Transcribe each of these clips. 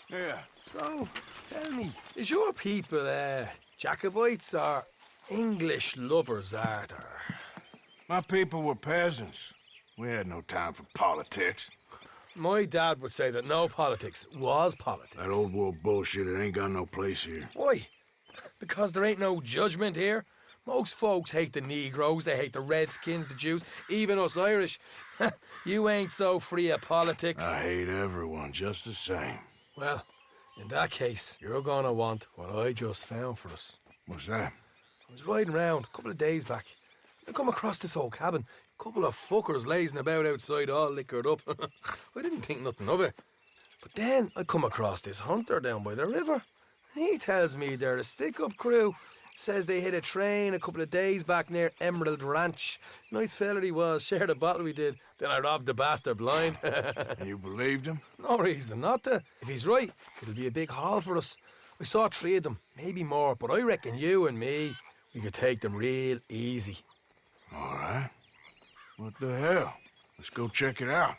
Yeah. So, tell me, is your people, Jacobites or English lovers, Arthur? My people were peasants. We had no time for politics. My dad would say that no politics was politics. That old world bullshit, it ain't got no place here. Why? Because there ain't no judgment here. Most folks hate the Negroes, they hate the Redskins, the Jews, even us Irish. You ain't so free of politics. I hate everyone just the same. Well, in that case, you're gonna want what I just found for us. What's that? I was riding around a couple of days back. I come across this old cabin. A couple of fuckers lazing about outside all liquored up. I didn't think nothing of it. But then I come across this hunter down by the river. And he tells me they're a stick-up crew. Says they hit a train a couple of days back near Emerald Ranch. Nice fella he was, shared a bottle we did. Then I robbed the bastard blind. You believed him? No reason not to. If he's right, it'll be a big haul for us. I saw 3 of them, maybe more, but I reckon you and me, we could take them real easy. All right. What the hell? Let's go check it out.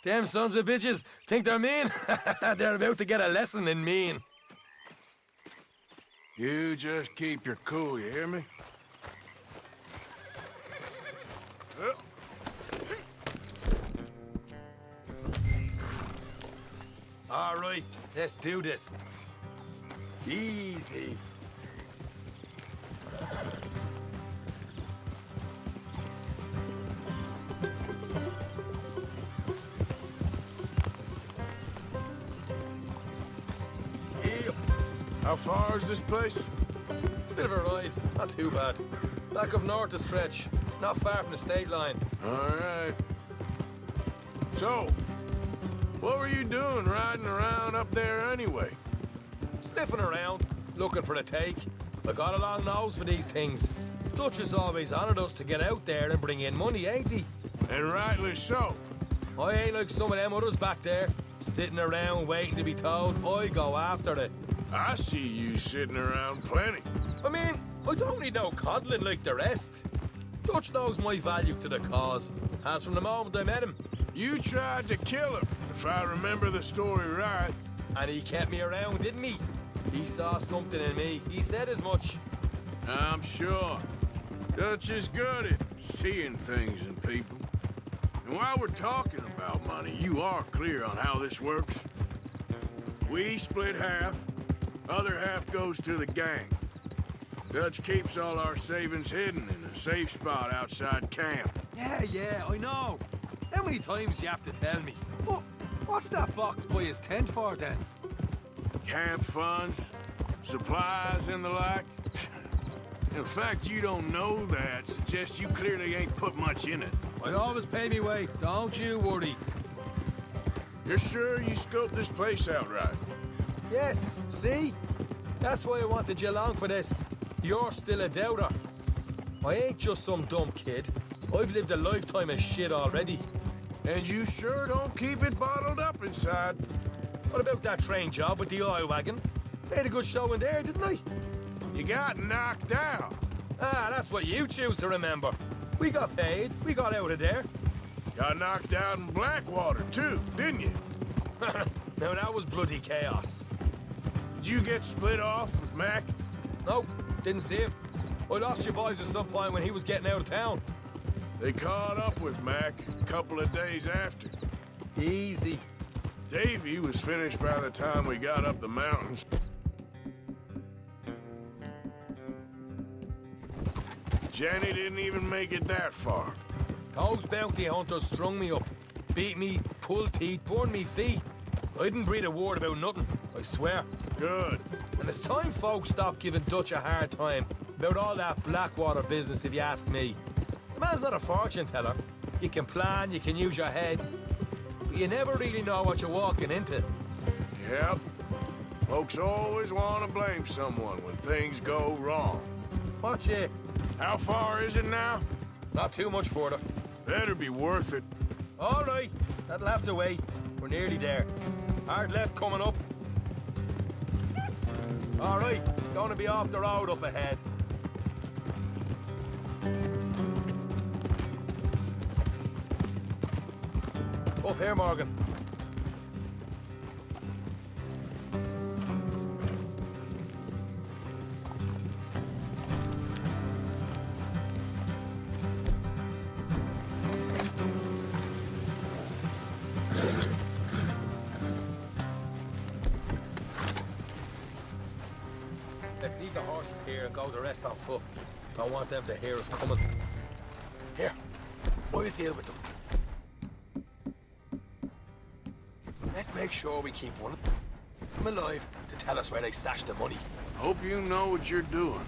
Them sons of bitches think they're mean. They're about to get a lesson in mean. You just keep your cool, you hear me? All right, let's do this. Easy. How far is this place? It's a bit of a ride, not too bad. Back up north a stretch, not far from the state line. All right. So, what were you doing riding around up there anyway? Sniffing around, looking for a take. I got a long nose for these things. Dutch has always honoured us to get out there and bring in money, ain't he? And rightly so. I ain't like some of them others back there, sitting around waiting to be told. I go after it. I see you sitting around plenty. I mean, I don't need no coddling like the rest. Dutch knows my value to the cause, as from the moment I met him. You tried to kill him, if I remember the story right. And he kept me around, didn't he? He saw something in me. He said as much. I'm sure. Dutch is good at seeing things in people. And while we're talking about money, you are clear on how this works. We split half. Other half goes to the gang. Dutch keeps all our savings hidden in a safe spot outside camp. Yeah, I know. How many times you have to tell me? But what's that box by his tent for, then? Camp funds, supplies, and the like. The fact you don't know that suggests you clearly ain't put much in it. I always pay me way, don't you worry. You're sure you scoped this place out right? Yes, see? That's why I wanted you along for this. You're still a doubter. I ain't just some dumb kid. I've lived a lifetime of shit already. And you sure don't keep it bottled up inside. What about that train job with the oil wagon? Made a good show in there, didn't I? You got knocked out. Ah, that's what you choose to remember. We got paid. We got out of there. Got knocked out in Blackwater, too, didn't you? Now, that was bloody chaos. Did you get split off with Mac? Nope, didn't see him. I lost your boys at some point when he was getting out of town. They caught up with Mac a couple of days after. Easy. Davy was finished by the time we got up the mountains. Jenny didn't even make it that far. Those bounty hunters strung me up. Beat me, pulled teeth, burned me feet. I didn't breathe a word about nothing, I swear. Good. And it's time folks stop giving Dutch a hard time about all that Blackwater business, if you ask me. The man's not a fortune teller. You can plan, you can use your head, but you never really know what you're walking into. Yep. Folks always want to blame someone when things go wrong. Watch it. How far is it now? Not too much further. Better be worth it. All right, that'll have to wait. We're nearly there. Hard left coming up. All right, it's going to be off the road up ahead. here, Morgan. Let's leave the horses here and go the rest on foot. Don't want them to hear us coming. Here, I'll deal with them. Let's make sure we keep one of them alive to tell us where they stashed the money. Hope you know what you're doing.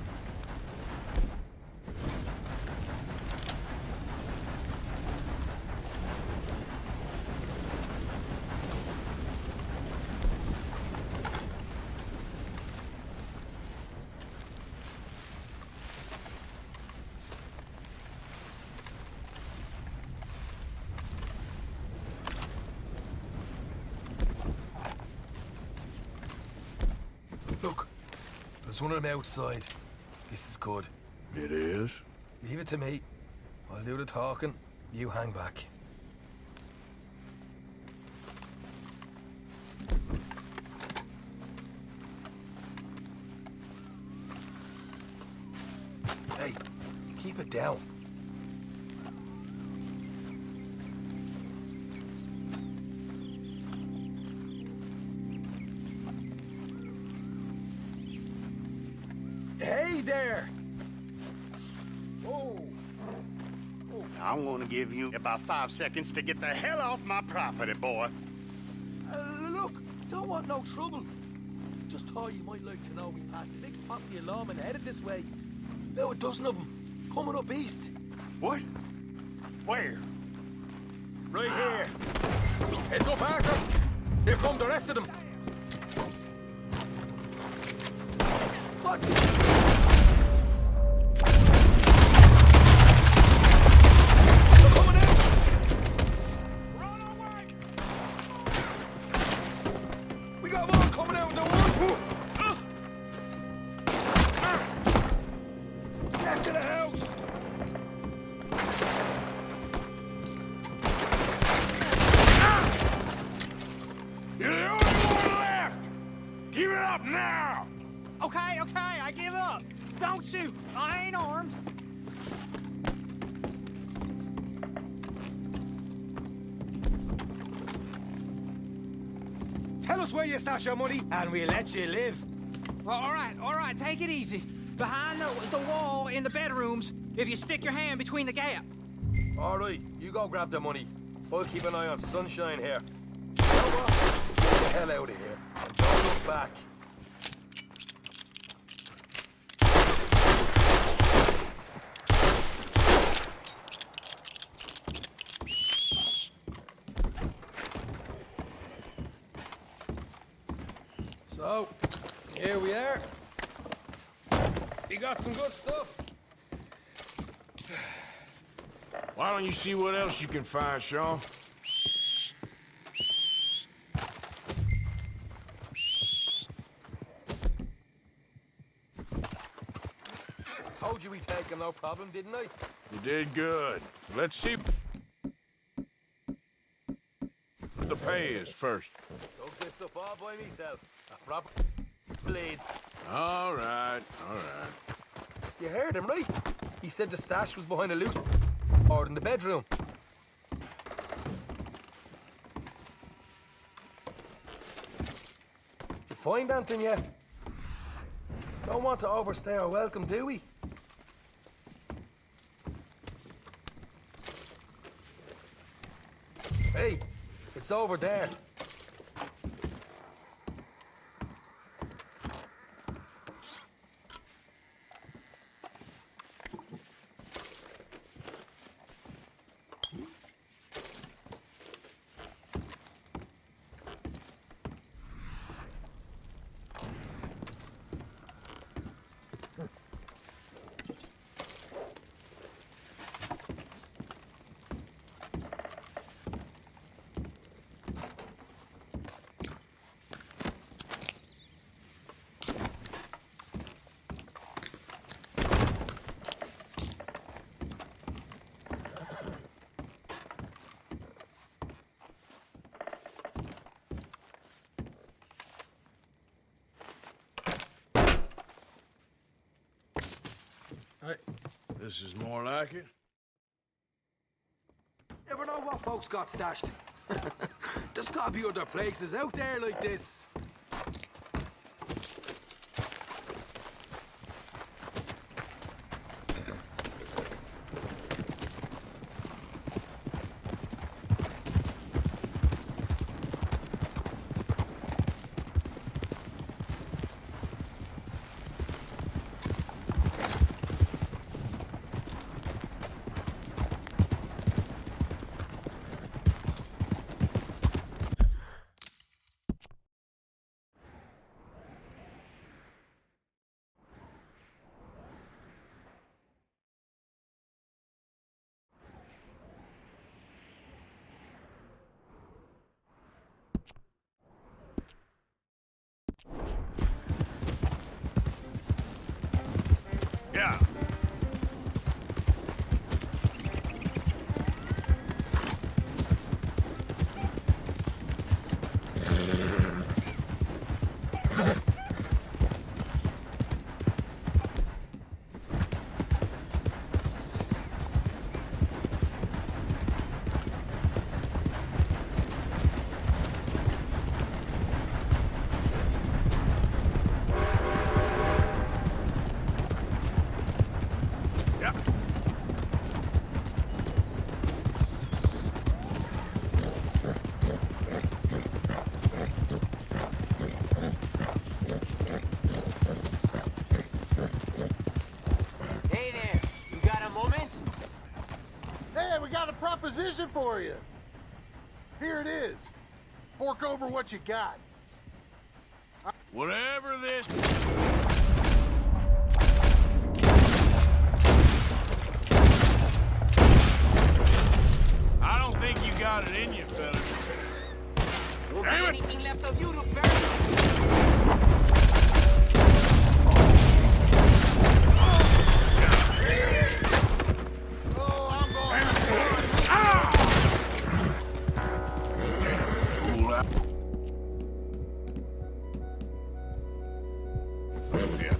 Look, there's one of them outside. This is good. It is? Leave it to me. I'll do the talking. You hang back. Hey, keep it down. Hey there! Whoa! I'm gonna give you about 5 seconds to get the hell off my property, boy. Look, don't want no trouble. Just thought you might like to know we passed a big posse of lawmen headed this way. About a dozen of them, coming up east. What? Where? Right here. Heads up, Arthur. Here come the rest of them. What? They're coming out. Run away! We got more coming out in the woods. Left of the house. You're the only one left! Give it up now! Okay, I give up. Don't shoot. I ain't armed. Tell us where you stash your money, and we'll let you live. Well, all right, take it easy. Behind the wall in the bedrooms, if you stick your hand between the gap. All right, you go grab the money. I'll keep an eye on Sunshine here. You know what? Get the hell out of here. And don't look back. So, here we are. You got some good stuff. Why don't you see what else you can find, Shaw? Told you we'd take him, no problem, didn't I? You did good. Let's see what the pay is first. Dug this up all by myself. A proper bleed. All right, all right. You heard him, right? He said the stash was behind a loose board in the bedroom. You find anything yet? Don't want to overstay our welcome, do we? Hey, it's over there. Hey, this is more like it. Never know what folks got stashed. There's gotta be other places out there like this. Yeah. Yeah. Hey there, you got a moment? Hey, we got a proposition for you. Here it is. Fork over what you got. Whatever this... I don't think you got it in you, fellas. Won't Damn be it! anything left of you to bury. Oh, I'm going. Fool out. Yeah.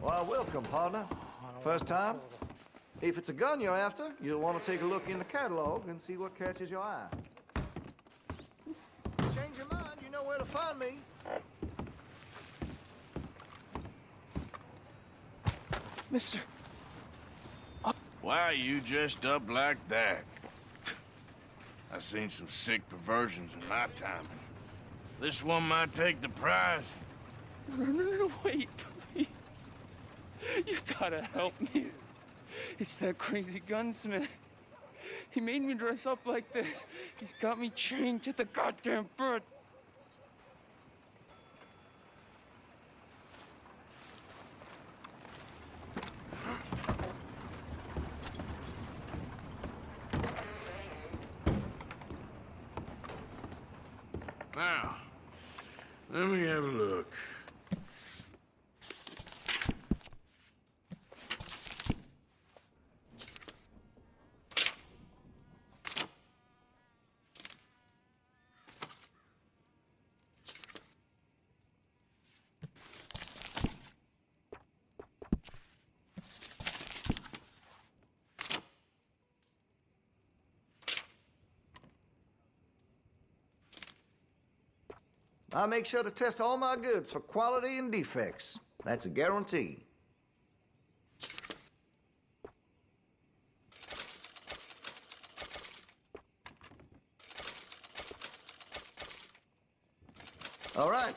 Well, welcome, partner. First time? If it's a gun you're after, you'll want to take a look in the catalog and see what catches your eye. Change your mind, you know where to find me. Mister. Why are you dressed up like that? I've seen some sick perversions in my time. This one might take the prize. No, wait, please. You gotta help me. It's that crazy gunsmith. He made me dress up like this. He's got me chained to the goddamn bed. Now, let me have a look. I make sure to test all my goods for quality and defects. That's a guarantee. All right.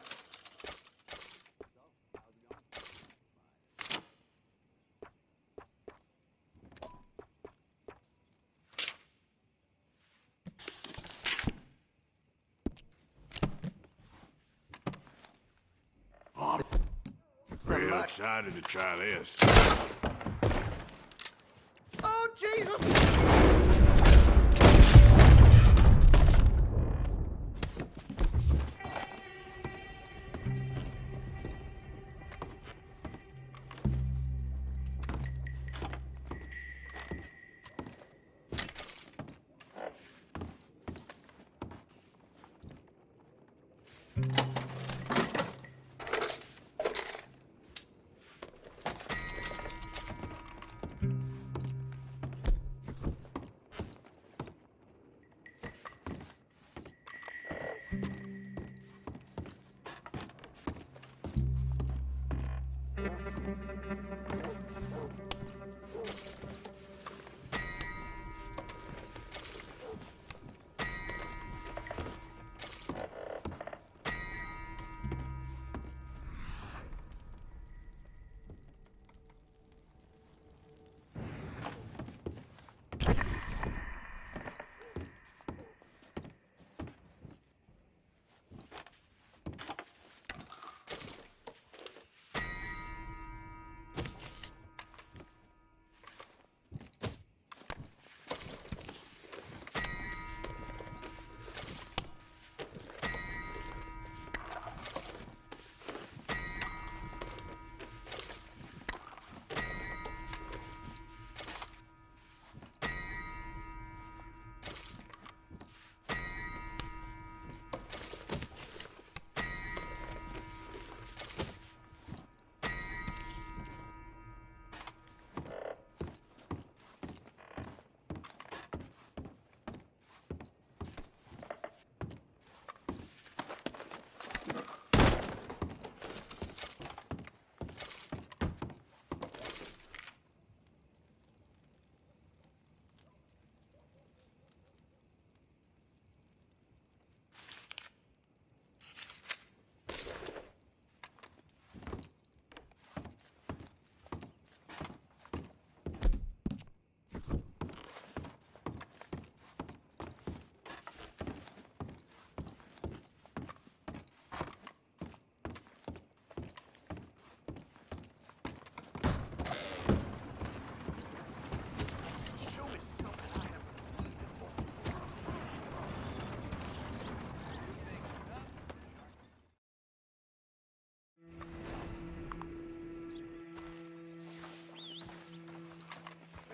Real excited to try this. Oh, Jesus!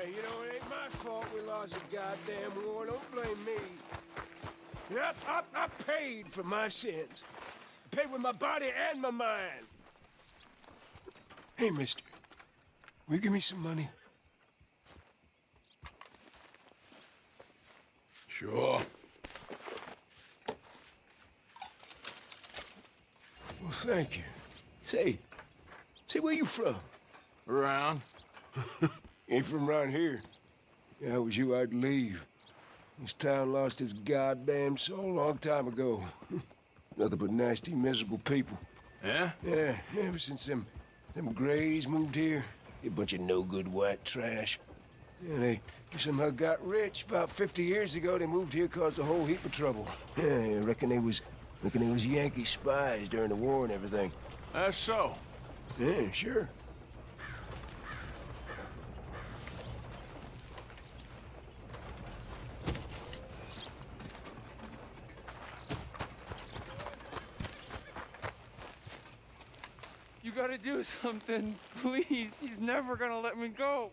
Hey, you know, it ain't my fault we lost a goddamn war. Don't blame me. You know, I paid for my sins. I paid with my body and my mind. Hey, mister. Will you give me some money? Sure. Well, thank you. Say, where you from? Around. Ain't from around here. If I was you, I'd leave. This town lost its goddamn soul a long time ago. Nothing but nasty, miserable people. Yeah? Yeah, ever since them Grays moved here, a bunch of no-good white trash. Yeah, they somehow got rich. About 50 years ago, they moved here, caused a whole heap of trouble. Yeah, I reckon they was Yankee spies during the war and everything. That's so. Yeah, sure. You gotta do something, please. He's never gonna let me go.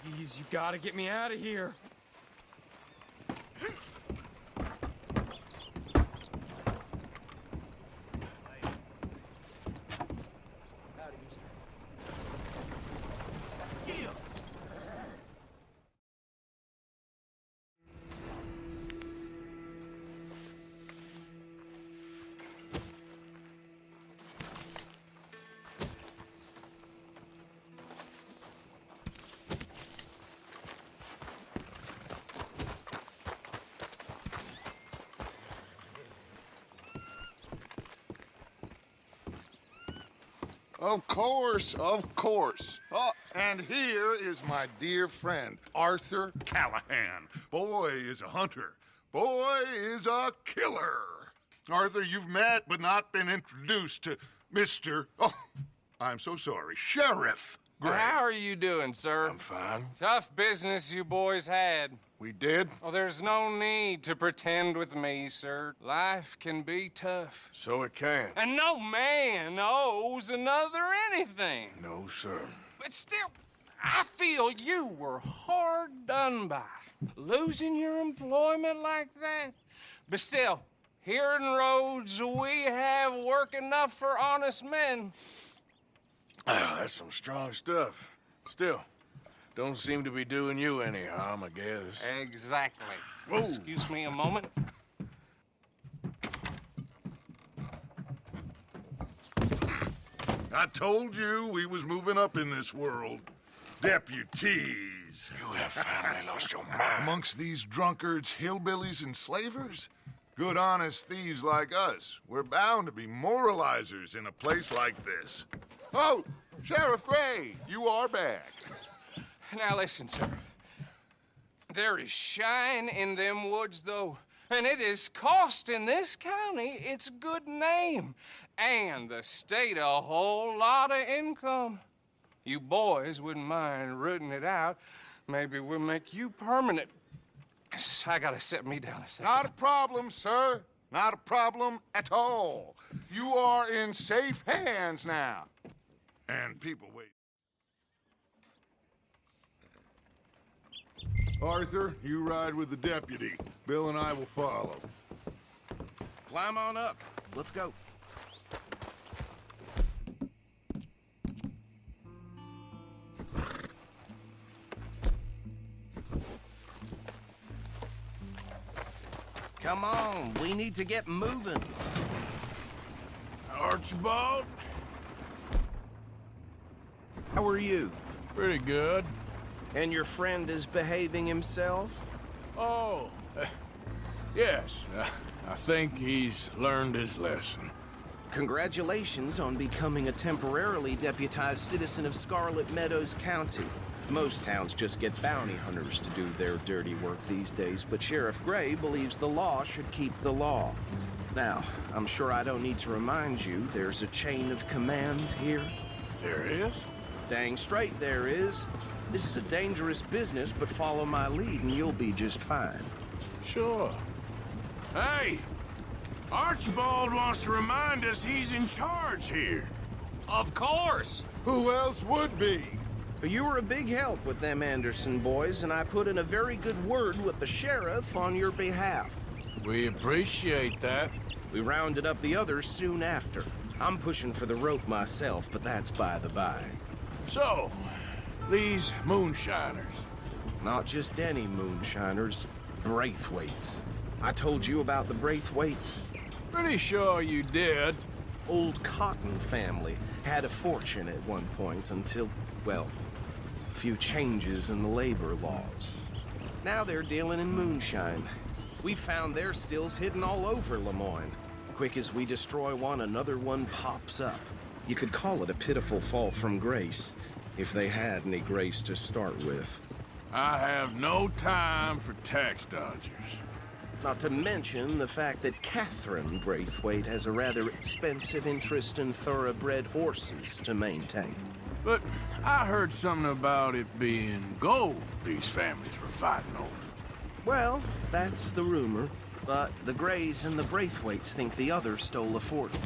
Please, you gotta get me out of here. Of course, of course. Oh, and here is my dear friend, Arthur Callahan. Boy is a hunter. Boy is a killer. Arthur, you've met but not been introduced to Mr. Oh, I'm so sorry, Sheriff Gray. How are you doing, sir? I'm fine. Tough business you boys had. We did? Oh, there's no need to pretend with me, sir. Life can be tough. So it can. And no man owes another anything. No, sir. But still, I feel you were hard done by. Losing your employment like that. But still, here in Rhodes, we have work enough for honest men. Ah, that's some strong stuff. Still, don't seem to be doing you any harm, I guess. Exactly. Whoa. Excuse me a moment. I told you we was moving up in this world. Deputies. You have finally lost your mind. Amongst these drunkards, hillbillies, and slavers? Good, honest thieves like us. We're bound to be moralizers in a place like this. Oh, Sheriff Gray, you are back. Now listen, sir. There is shine in them woods, though, and it is costing this county its good name and the state a whole lot of income. You boys wouldn't mind rooting it out. Maybe we'll make you permanent. I gotta set me down a second. Not a problem, sir. Not a problem at all. You are in safe hands now. And people wait. Arthur, you ride with the deputy. Bill and I will follow. Climb on up. Let's go. Come on, we need to get moving. Archibald? How are you? Pretty good. And your friend is behaving himself? Oh, yes. I think he's learned his lesson. Congratulations on becoming a temporarily deputized citizen of Scarlet Meadows County. Most towns just get bounty hunters to do their dirty work these days, but Sheriff Gray believes the law should keep the law. Now, I'm sure I don't need to remind you there's a chain of command here. There is? Dang straight there is. This is a dangerous business, but follow my lead and you'll be just fine. Sure. Hey! Archibald wants to remind us he's in charge here. Of course! Who else would be? You were a big help with them Anderson boys, and I put in a very good word with the sheriff on your behalf. We appreciate that. We rounded up the others soon after. I'm pushing for the rope myself, but that's by the by. So, these moonshiners. Not just any moonshiners, Braithwaites. I told you about the Braithwaites. Pretty sure you did. Old Cotton family had a fortune at one point until, well, a few changes in the labor laws. Now they're dealing in moonshine. We found their stills hidden all over Lemoyne. Quick as we destroy one, another one pops up. You could call it a pitiful fall from grace, if they had any grace to start with. I have no time for tax dodgers. Not to mention the fact that Catherine Braithwaite has a rather expensive interest in thoroughbred horses to maintain. But I heard something about it being gold these families were fighting over. Well, that's the rumor. But the Grays and the Braithwaites think the other stole a fortune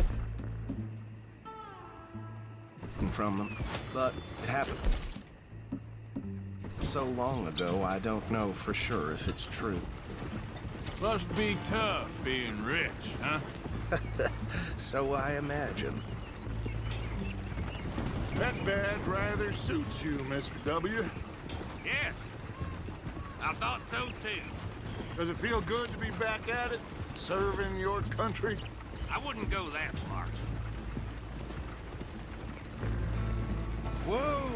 from them. But it happened so long ago, I don't know for sure if it's true. Must be tough being rich, huh? So I imagine. That badge rather suits you, Mr. W. Yes, I thought so too. Does it feel good to be back at it, serving your country? I wouldn't go that far. Whoa!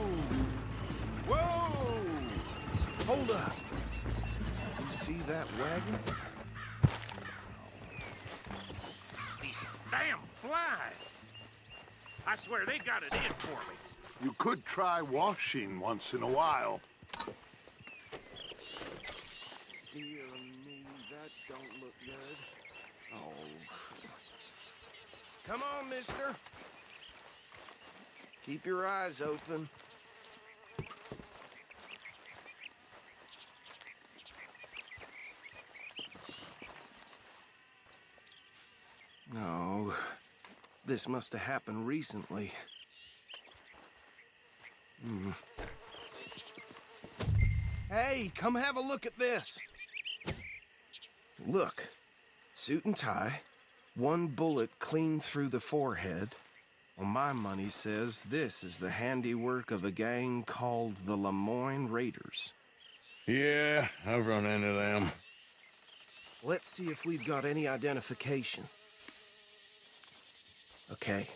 Whoa! Hold up. You see that wagon? These damn flies. I swear they got it in for me. You could try washing once in a while. Dear me, that don't look good. Oh. Come on, mister. Keep your eyes open. No, this must have happened recently. Hey, come have a look at this. Look, suit and tie, one bullet clean through the forehead. Well, my money says this is the handiwork of a gang called the Lemoyne Raiders. Yeah, I've run into them. Let's see if we've got any identification. Okay.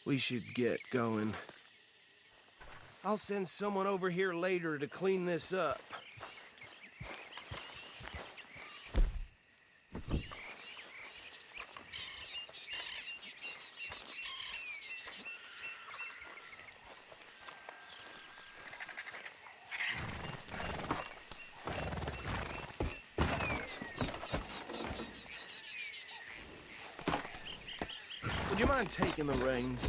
We should get going. I'll send someone over here later to clean this up. Would you mind taking the reins?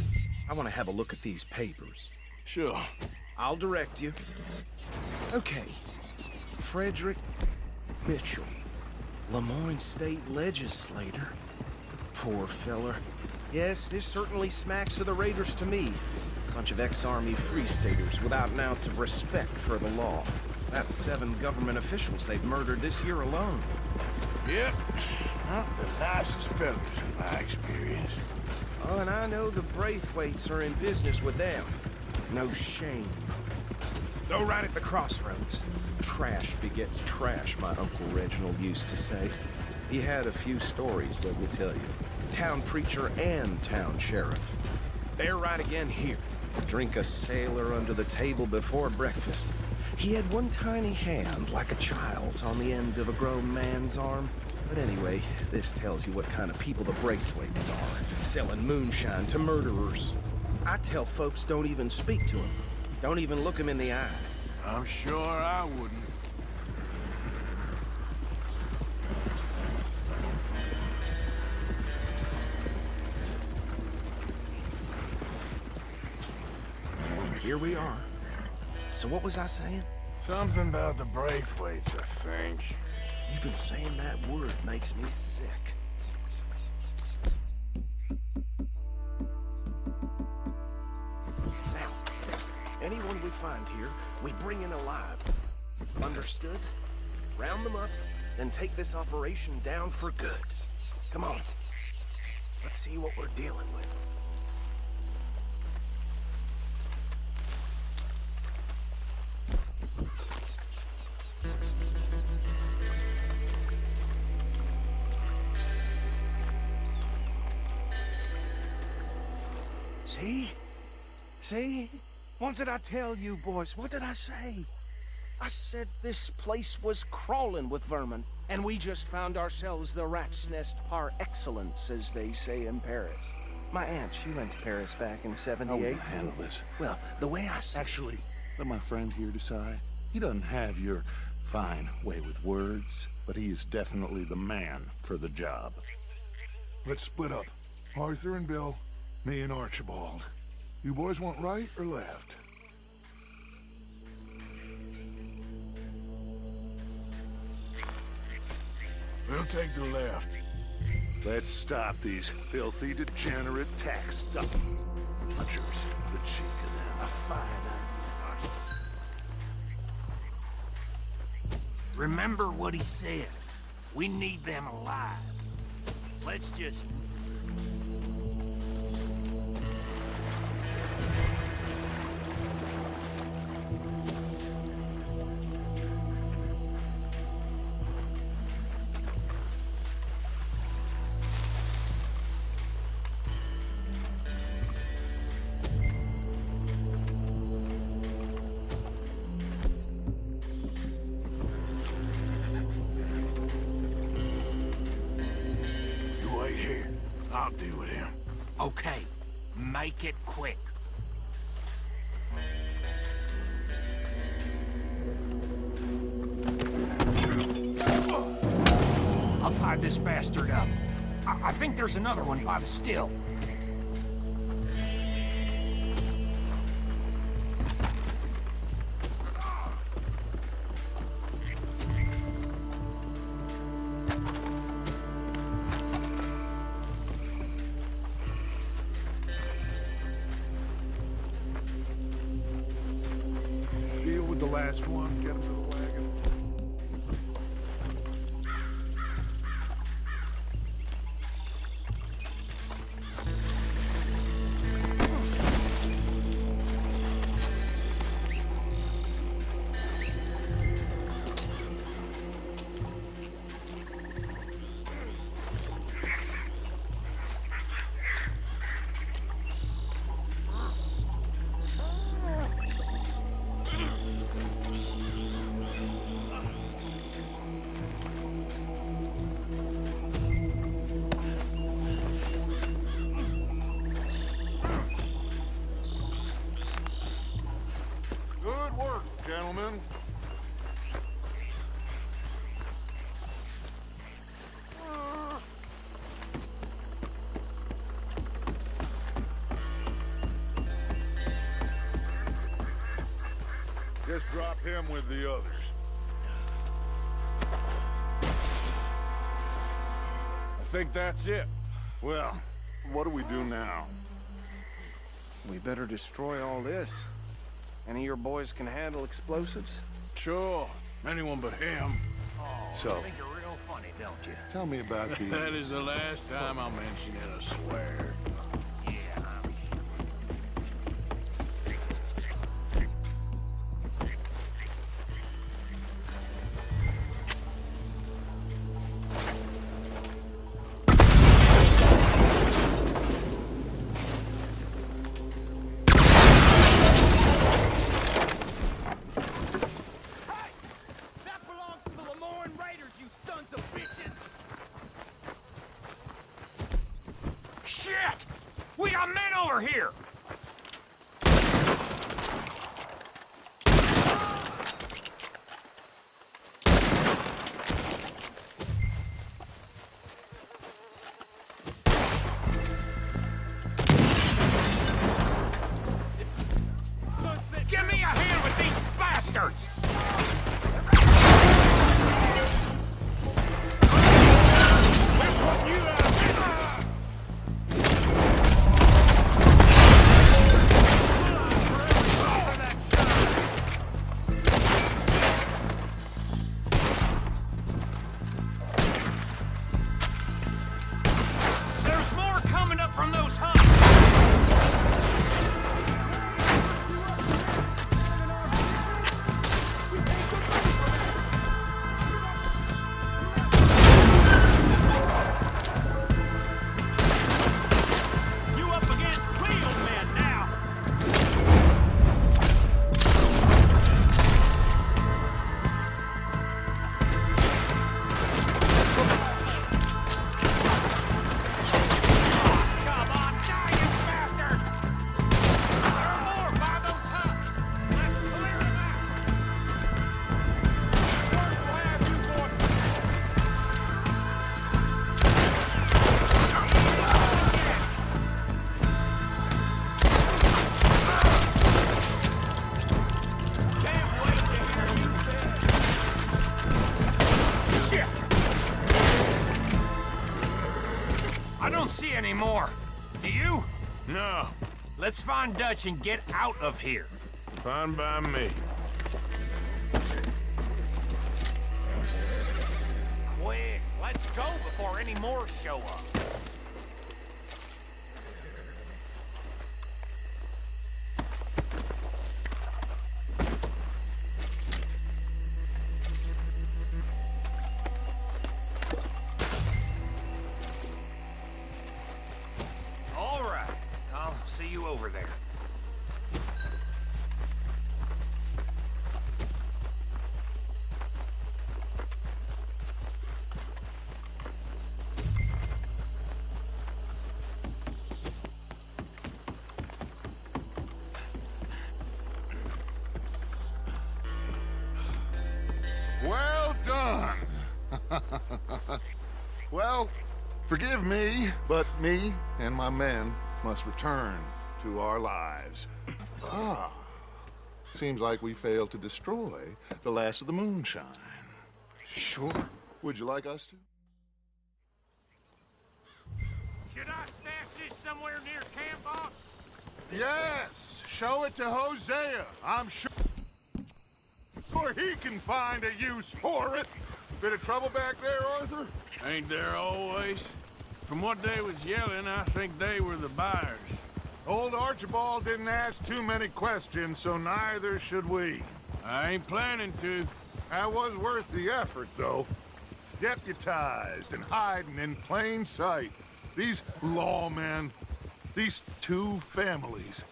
I want to have a look at these papers. Sure. I'll direct you. Okay. Frederick Mitchell, Lemoyne State Legislator. Poor feller. Yes, this certainly smacks of the Raiders to me. Bunch of ex-Army Free Staters without an ounce of respect for the law. That's 7 government officials they've murdered this year alone. Yep. Not the nicest fellas in my experience. Oh, and I know the Braithwaites are in business with them. No shame. Though right at the crossroads. Trash begets trash, my Uncle Reginald used to say. He had a few stories, let me tell you. Town preacher and town sheriff. They're right again here. Drink a sailor under the table before breakfast. He had one tiny hand, like a child's, on the end of a grown man's arm. But anyway, this tells you what kind of people the Braithwaites are. Selling moonshine to murderers. I tell folks don't even speak to them. Don't even look them in the eye. I'm sure I wouldn't. Here we are. So what was I saying? Something about the Braithwaites, I think. Even saying that word makes me sick. Now, anyone we find here, we bring in alive. Understood? Round them up, then take this operation down for good. Come on. Let's see what we're dealing with. See? See? What did I tell you, boys? What did I say? I said this place was crawling with vermin, and we just found ourselves the rat's nest par excellence, as they say in Paris. My aunt, she went to Paris back in '78. I'll handle this. Well, the way I see Actually, let my friend here decide. He doesn't have your fine way with words, but he is definitely the man for the job. Let's split up. Arthur and Bill, me and Archibald. You boys want right or left? We'll take the left. Let's stop these filthy, degenerate tax dodgers. The cheek of them. a fine idea. Remember what he said. We need them alive. Let's just... make it quick. I'll tie this bastard up. I think there's another one by the still. Deal with the last one. Get him to the wagon. Good work, gentlemen. Just drop him with the others. I think that's it. Well, what do we do now? We better destroy all this. Any of your boys can handle explosives? Sure. Anyone but him. You think you're real funny, don't you? Tell me about the... That is the last time I mention it, I swear. Yeah, I'm Shit! We got men over here! Give me a hand with these bastards! There's more coming up from those huts! You up against real men now! Come on, die, you bastard! There are more by those huts! Let's clear them out! Word will have you boys. Can't wait to hear you say. Shit! I don't see any more. Do you? No, Let's find Dutch and get out of here. fine by me. Quick, let's go before any more show up. All right, I'll see you over there. Well done. Well, forgive me, but me and my men must return to our lives. Ah, seems like we failed to destroy the last of the moonshine. Sure. Would you like us to? Should I stash this somewhere near camp, boss? Yes, show it to Hosea. I'm sure he can find a use for it. Bit of trouble back there, Arthur? Ain't there always? From what they was yelling, I think they were the buyers. Old Archibald didn't ask too many questions, so neither should we. I ain't planning to. That was worth the effort, though. Deputized and hiding in plain sight. These lawmen, these two families.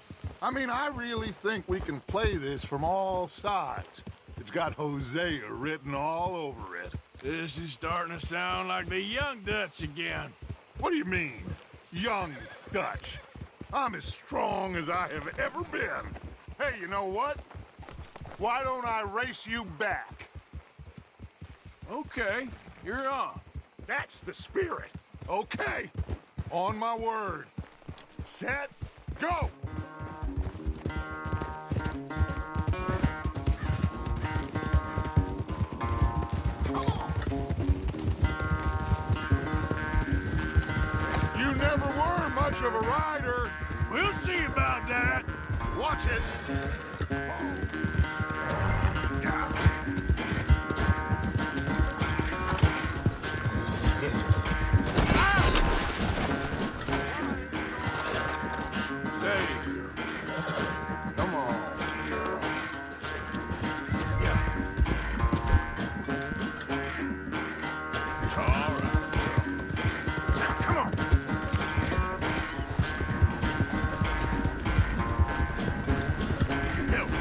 I mean, I really think we can play this from all sides. It's got Hosea written all over it. This is starting to sound like the Young Dutch again. What do you mean, Young Dutch? I'm as strong as I have ever been. Hey, you know what? Why don't I race you back? Okay, you're on. That's the spirit. Okay, on my word. Set, go! You never were much of a rider. We'll see about that. Watch it. Stay here. Come on, girl. All right. Now, come on. Help.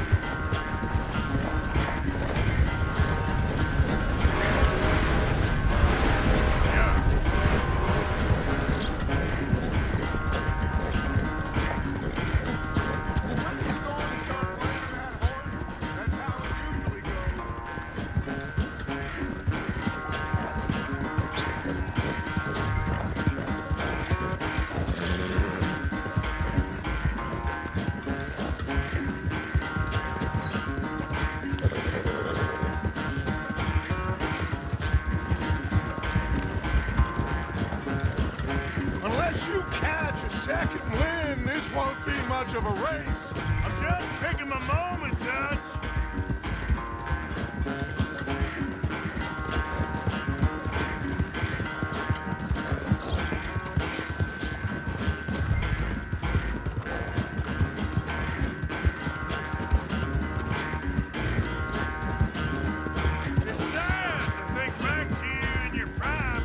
Unless you catch a second wind, this won't be much of a race. I'm just picking my moment, Dutch. It's sad to think back to you in your prime.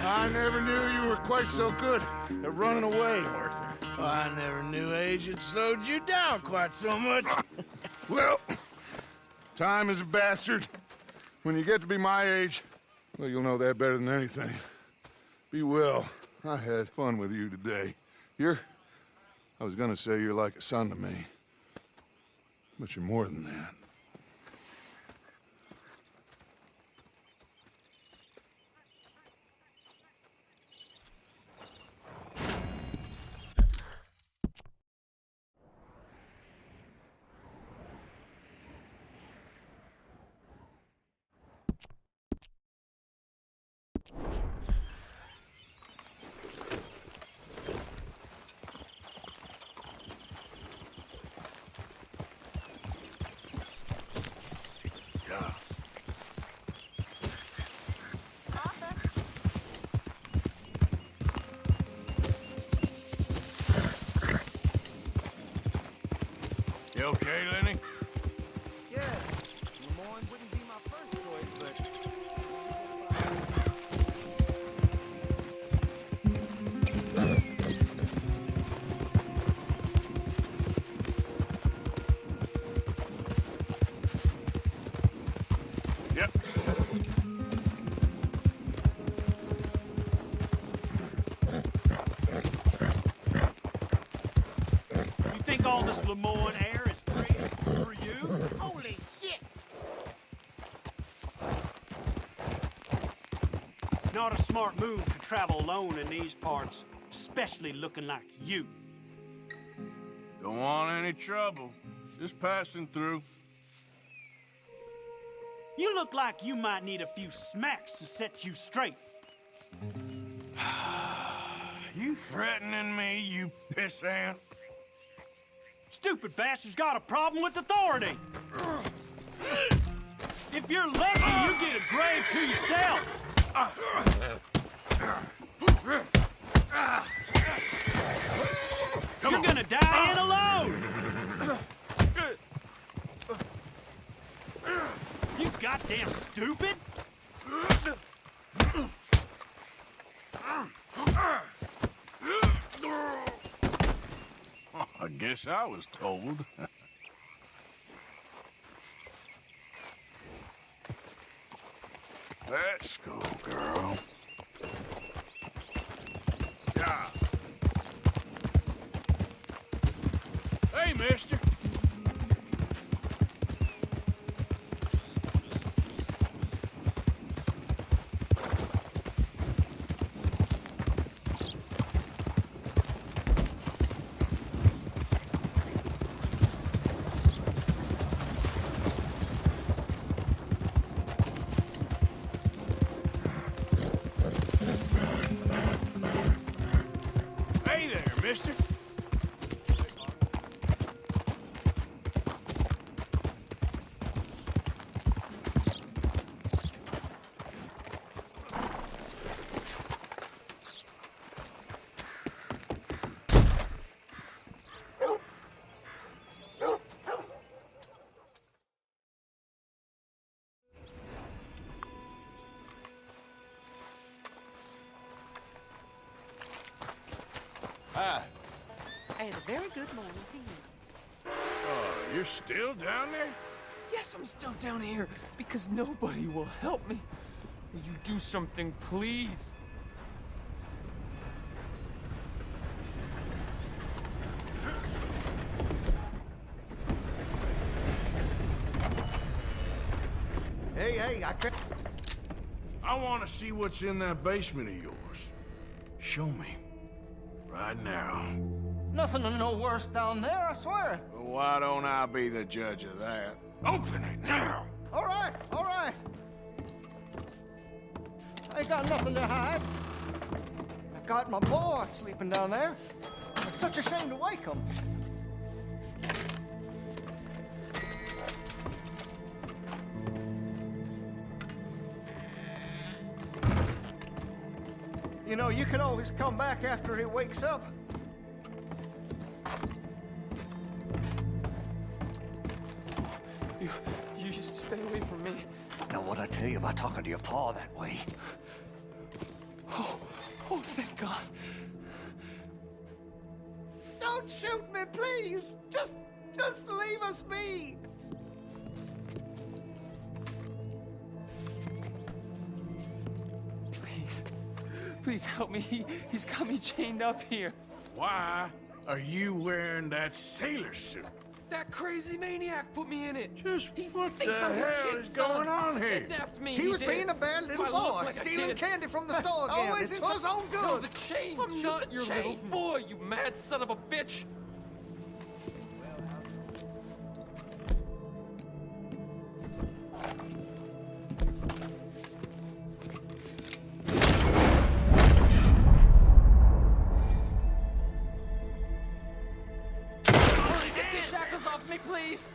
I never knew you were quite so good at running away, Arthur. I never knew age had slowed you down quite so much. Well, time is a bastard. When you get to be my age, well, you'll know that better than anything. Be well. I had fun with you today. I was gonna say you're like a son to me, but you're more than that. okay, Lenny? Yeah, Lemoyne wouldn't be my first choice, but... Yep. You think all this Lemoyne air is free for you? Holy shit! Not a smart move to travel alone in these parts, especially looking like you. Don't want any trouble. Just passing through. You look like you might need a few smacks to set you straight. You threatening me, you pissant? Stupid bastard's got a problem with authority. If you're lucky, you get a grave to yourself. You're gonna die in alone. You goddamn stupid. I guess I was told. Let's go, girl. Yeah. Hey, mister. Hey there, mister. And a very good morning to you. Oh, you're still down there? Yes, I'm still down here because nobody will help me. Will you do something, please? Hey, I can't... I want to see what's in that basement of yours. Show me. Right now. Nothing no worse down there, I swear. Well, why don't I be the judge of that? Open it now! All right. I ain't got nothing to hide. I got my boy sleeping down there. It's such a shame to wake him. You know, you can always come back after he wakes up. You just stay away from me. Now, what I tell you about talking to your pa that way? Oh, thank God. Don't shoot me, please! Just leave us be! Please help me. He's got me chained up here. Why are you wearing that sailor suit? That crazy maniac put me in it. Just he what thinks the I'm his hell kid's is son. going on here? Kidnapped me. He was did. being a bad little I look boy, like a stealing kid. candy from the store again. Always It's for his own No, good. the chain. I'm not your little boy, you mad son of a bitch. Get the shackles off me, please.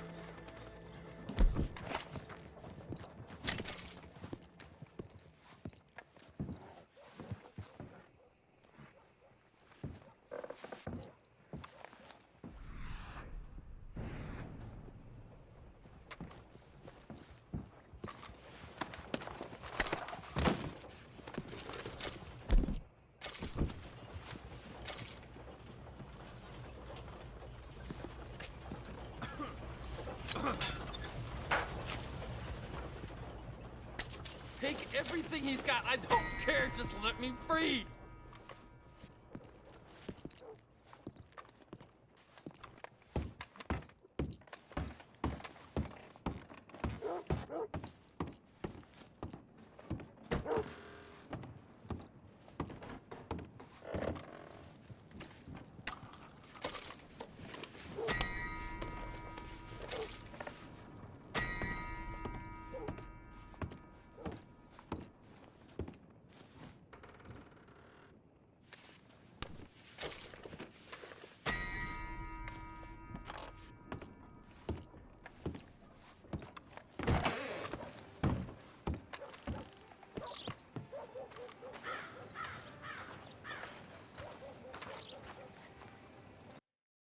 Take everything he's got. I don't care. Just let me free.